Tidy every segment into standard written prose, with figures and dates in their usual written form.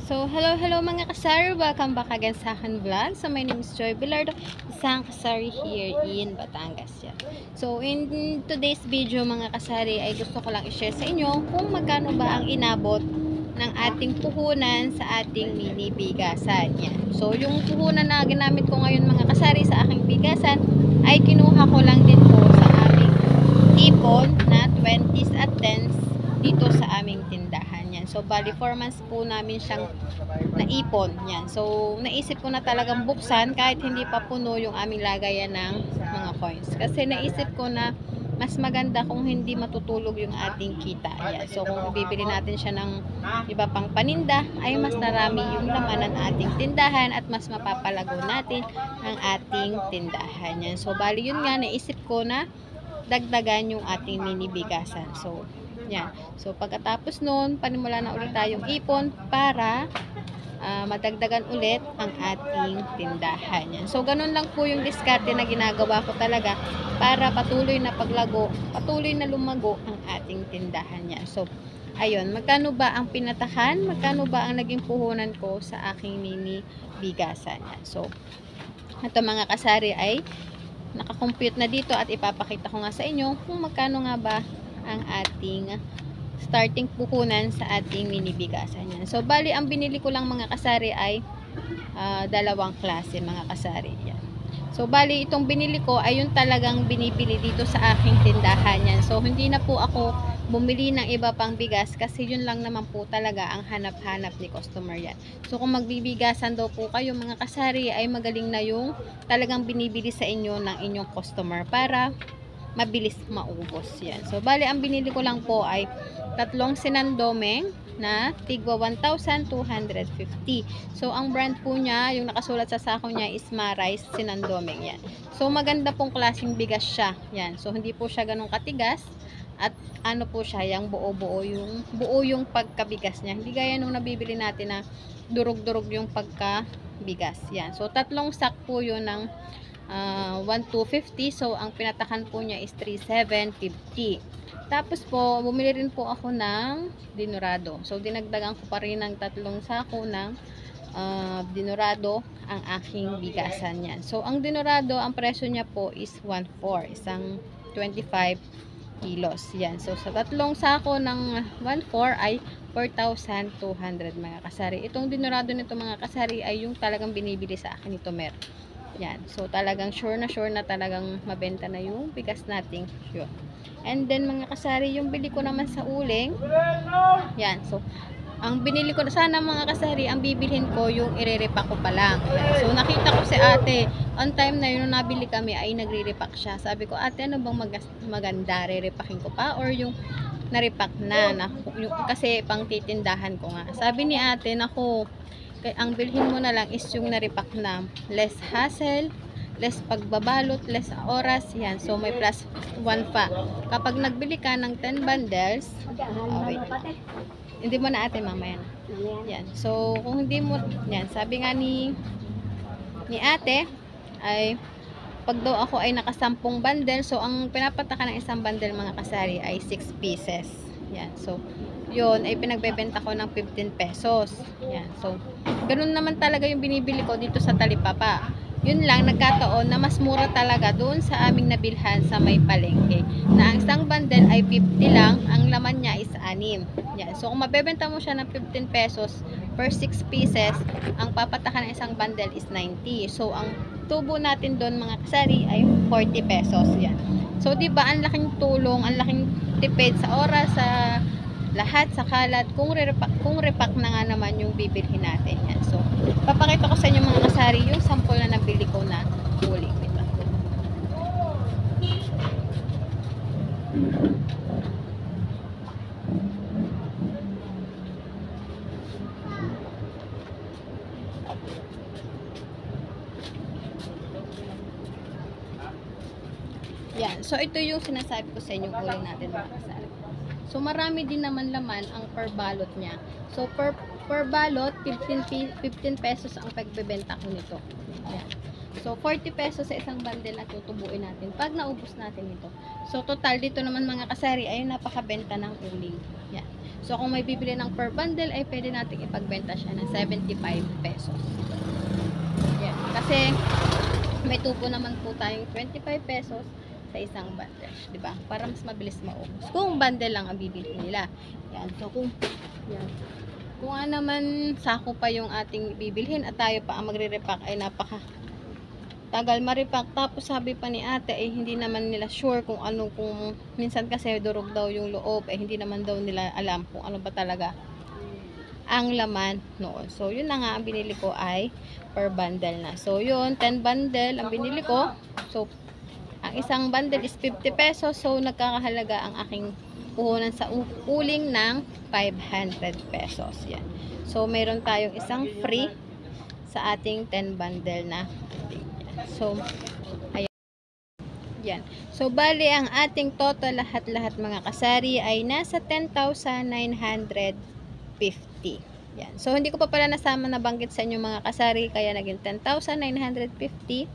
Hello mga kasari. Welcome back again sa akin vlog. So, my name is Joy Bilardo, isang kasari here in Batangas. Yan. So, in today's video mga kasari ay gusto ko lang i-share sa inyo kung magkano ba ang inabot ng ating puhunan sa ating mini bigasan. Yan. So, yung puhunan na ginamit ko ngayon mga kasari sa aking bigasan ay kinuha ko lang din po sa aming ipon na 20s at 10s dito sa aming tindahan. Yan. So, bali 4 months po namin siyang naipon. Yan. So, naisip ko na talagang buksan kahit hindi pa puno yung aming lagayan ng mga coins. Kasi naisip ko na mas maganda kung hindi matutulog yung ating kita. Yan. So, kung bibili natin siya ng iba pang paninda, ay mas narami yung laman ng ating tindahan at mas mapapalago natin ang ating tindahan. Yan. So, bali yun nga, naisip ko na dagdagan yung ating mini bigasan. So, yan. So, pagkatapos nun, panimula na ulit tayong ipon para madagdagan ulit ang ating tindahan. Yan. So, ganun lang po yung diskarte na ginagawa ko talaga para patuloy na paglago, patuloy na lumago ang ating tindahan. Yan. So, ayun. Magkano ba ang pinatahan? Magkano ba ang naging puhunan ko sa aking mini bigasan? Yan. So, ito mga kasari ay nakakompute na dito at ipapakita ko nga sa inyo kung magkano nga ba ang ating starting puhunan sa ating mini bigasan. Yan. So, bali, ang binili ko lang mga kasari ay dalawang klase mga kasari. Yan. So, bali, itong binili ko ay yung talagang binibili dito sa aking tindahan. Yan. So, hindi na po ako bumili ng iba pang bigas kasi yun lang naman po talaga ang hanap-hanap ni customer yan. So, kung magbibigasan daw po kayo mga kasari ay magaling na yung talagang binibili sa inyo ng inyong customer para mabilis maubos yan. So, bali, ang binili ko lang po ay tatlong sinandomeng na tigwa 1,250. So, ang brand po niya, yung nakasulat sa sako niya is Marais Sinandomeng yan. So, maganda pong klaseng bigas siya. Yan. So, hindi po siya ganun katigas at ano po siya, yung buo yung pagkabigas niya. Hindi gaya nung nabibili natin na durog-durog yung pagkabigas. Yan. So, tatlong sack po yun ng 1,250. So, ang pinatakan po niya is 3,750. Tapos po, bumili rin po ako ng dinurado. So, dinagdagan ko pa rin ng tatlong sako ng dinurado ang aking bigasan yan. So, ang dinurado, ang presyo niya po is 1,400. Isang 25 kilos. Yan. So, sa tatlong sako ng 1,400 ay 4,200 mga kasari. Itong dinurado nito mga kasari ay yung talagang binibili sa akin ito mer. Yan. So, talagang sure na talagang mabenta na yung bigas nating yun. And then, mga kasari, yung bili ko naman sa uling. Yan. So, ang binili ko, sana mga kasari, ang bibilhin ko, yung ire-repack ko pa lang. Yan. So, nakita ko si ate, on time na yun, nabili kami, ay nagre-repack siya. Sabi ko, ate, ano bang maganda? Re-repackin ko pa? Or yung na-repack na yung, kasi pang titindahan ko nga. Sabi ni ate, naku, ang bilhin mo na lang is yung na-repack na less hassle, less pagbabalot, less oras. Yan. So, may plus 1 pa. Kapag nagbili ka ng 10 bundles, wait. Hindi mo na ate mamaya na. Yan. So, kung hindi mo, yan. Sabi nga ni ate, ay pag daw ako ay nakasampung bundle, so, ang pinapataka ng isang bundle mga kasari ay 6 pieces. Yan. So, yun ay pinagbebenta ko ng 15 pesos. Yan. So, ganun naman talaga yung binibili ko dito sa Talipapa. Yun lang, nagkataon na mas mura talaga doon sa aming nabilhan sa may palengke. Na ang isang bundle ay 50 lang, ang laman niya is 6. Yan. So, kung mabebenta mo siya ng 15 pesos per 6 pieces, ang papatakan ng isang bundle is 90. So, ang tubo natin doon mga kasari ay 40 pesos. Yan. So, diba, ang laking tulong, ang laking tipid sa oras, sa lahat sa kalat, kung repack na nga naman yung bibilhin natin. Yan. So, papakita ko sa inyo mga kasari yung sample na nabili ko na uling nito. Yan. So, ito yung sinasabi ko sa inyo uling natin mga kasari. So, marami din naman laman ang per balot niya. So, per balot, 15 pesos ang pagbebenta ko nito. Yan. So, 40 pesos sa isang bundle na tutubuin natin pag naubos natin ito. So, total dito naman mga kasari ay napakabenta ng uling. Yan. So, kung may bibili ng per bundle, ay pwede natin ipagbenta siya ng 75 pesos. Yan. Kasi, may tubo naman po tayong 25 pesos sa isang bundle. Diba? Para mas mabilis maubos. Kung bundle lang ang bibili nila. Yan. So, yan. Kung naman sako pa yung ating bibilhin at tayo pa ang magre-repack, ay napaka tagal ma-repack. Tapos sabi pa ni ate ay hindi naman nila sure kung minsan kasi durog daw yung loob, ay hindi naman daw nila alam kung ano ba talaga ang laman noon. So yun na nga, ang binili ko ay per bundle na. So yun, 10 bundle ang binili ko. So ang isang bundle is 50 pesos. So nagkakahalaga ang aking puhunan sa uling ng 500 pesos. Yan. So meron tayong isang free sa ating 10 bundle na. So, ayan. Yan. So, bali ang ating total lahat-lahat mga kasari ay nasa 10,950. Yan. So, hindi ko pa pala nasama na banggit sa inyo mga kasari, kaya naging 10,950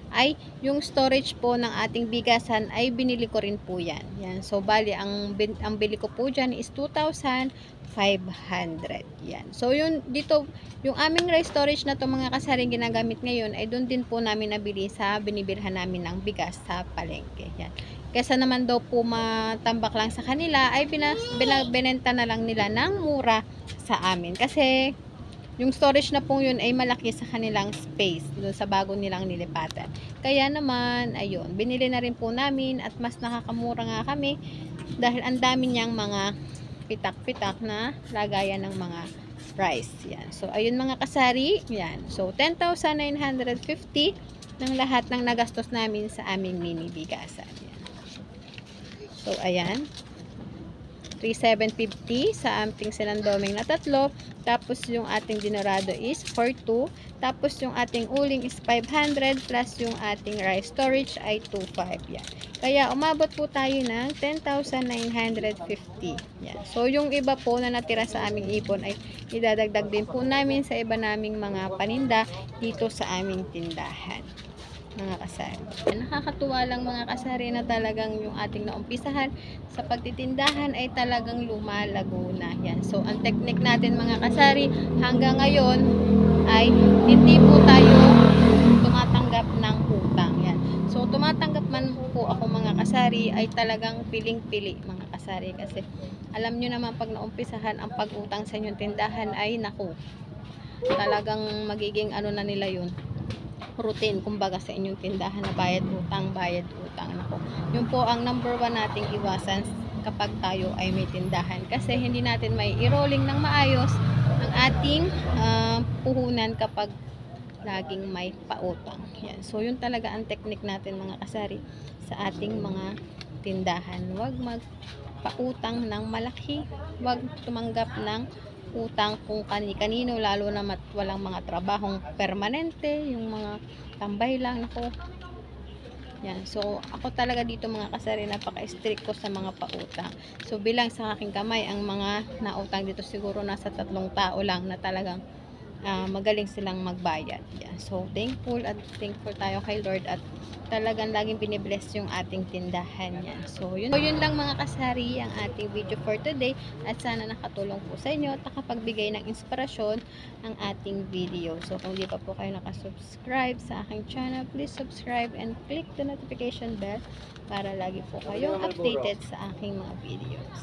ay yung storage po ng ating bigasan ay binili ko rin po yan. Yan. So, bali ang bili ko po dyan is 2,500. Yan. So, yun dito, yung aming rice storage na to mga kasaring ginagamit ngayon ay doon din po namin nabili sa binibilhan namin ng bigas sa palengke. Yan. Kesa naman daw po matambak lang sa kanila ay binenta na lang nila ng mura sa amin. Kasi yung storage na po yun ay malaki sa kanilang space doon sa bago nilang nilipatan. Kaya naman, ayun, binili na rin po namin at mas nakakamura nga kami dahil ang dami niyang mga pitak-pitak na lagayan ng mga rice. Yan. So, ayun mga kasari. Yan. So, 10,950 ng lahat ng nagastos namin sa aming mini bigasan. Yan. So, ayan. 3,750 sa ating sinandoming na tatlo. Tapos yung ating dinorado is 4,200. Tapos yung ating uling is 500 plus yung ating rice storage ay 2,500. Yan. Kaya umabot po tayo ng 10,950. Yan. So yung iba po na natira sa aming ipon ay idadagdag din po namin sa iba naming mga paninda dito sa aming tindahan. Mga kasari. Nakakatuwa lang mga kasari na talagang yung ating naumpisahan sa pagtitindahan ay talagang lumalago na. Yan. So, ang technique natin mga kasari hanggang ngayon ay hindi po tayo tumatanggap ng utang. Yan. So, tumatanggap man po ako mga kasari ay talagang piling-pili mga kasari kasi alam nyo naman pag naumpisahan ang pag-utang sa inyong tindahan ay naku, talagang magiging ano na nila yun, routine kumbaga sa inyong tindahan na bayad utang. Nako. Yun po ang number 1 nating iwasan kapag tayo ay may tindahan kasi hindi natin may i-rolling ng maayos ang ating puhunan kapag laging may pautang. Yan. So yun talaga ang technique natin mga kasari sa ating mga tindahan. Huwag magpautang ng malaki, huwag tumanggap ng utang kung kani-kanino, lalo na walang mga trabahong permanente, yung mga tambay lang. Nako. Yan. So, ako talaga dito mga kasari, napaka-strict ko sa mga pautang. So, bilang sa aking kamay, ang mga nautang dito siguro nasa 3 tao lang na talagang magaling silang magbayad. Yan. So, thankful tayo kay Lord at talagang laging binibless yung ating tindahan yan. So, yun lang mga kasari ang ating video for today at sana nakatulong po sa inyo at nakapagbigay ng inspirasyon ang ating video. So, kung di pa po kayo nakasubscribe sa aking channel, please subscribe and click the notification bell para lagi po kayong updated sa aking mga videos.